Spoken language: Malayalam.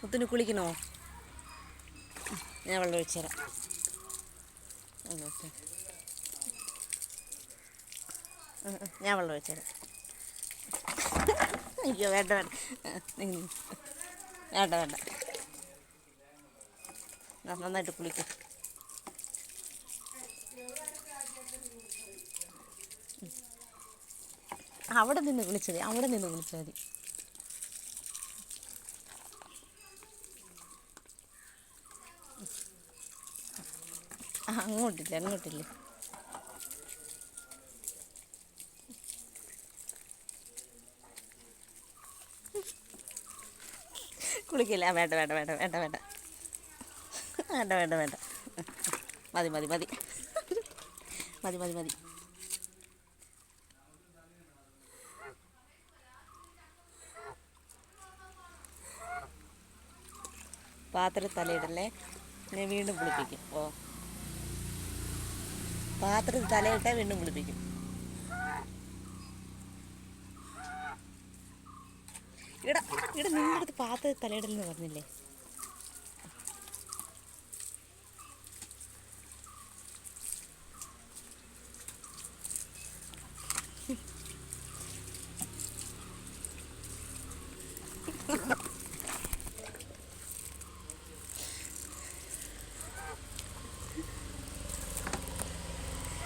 മുത്തിന് കുളിക്കണോ? ഞാൻ വെള്ളം ഒഴിച്ചു തരാം. ഞാൻ വെള്ളം ഒഴിച്ചു തരാം. അയ്യോ വേണ്ട വേണ്ട വേണ്ട വേണ്ട. നന്നായിട്ട് കുളിക്കും. അവിടെ നിന്ന് വിളിച്ചത് അവിടെ നിന്ന് വിളിച്ചാൽ മതി. അങ്ങോട്ടില്ല അങ്ങോട്ടില്ല. കുളിക്കില്ല. വേണ്ട വേണ്ട വേണ്ട വേണ്ട വേണ്ട വേണ്ട വേണ്ട വേണ്ട. മതി മതി മതി മതി മതി മതി. പാത്രത്തിൽ തലയിടല്ലേ, ഞാൻ വീണ്ടും കുളിപ്പിക്കും. ഓ, പാത്രത്തിൽ തലയിട്ടാൽ വീണ്ടും കുളിപ്പിക്കും. ഇവിടെ നിങ്ങളുടെ അടുത്ത് പാത്രത്തിൽ തലയിടലെന്ന് പറഞ്ഞില്ലേ?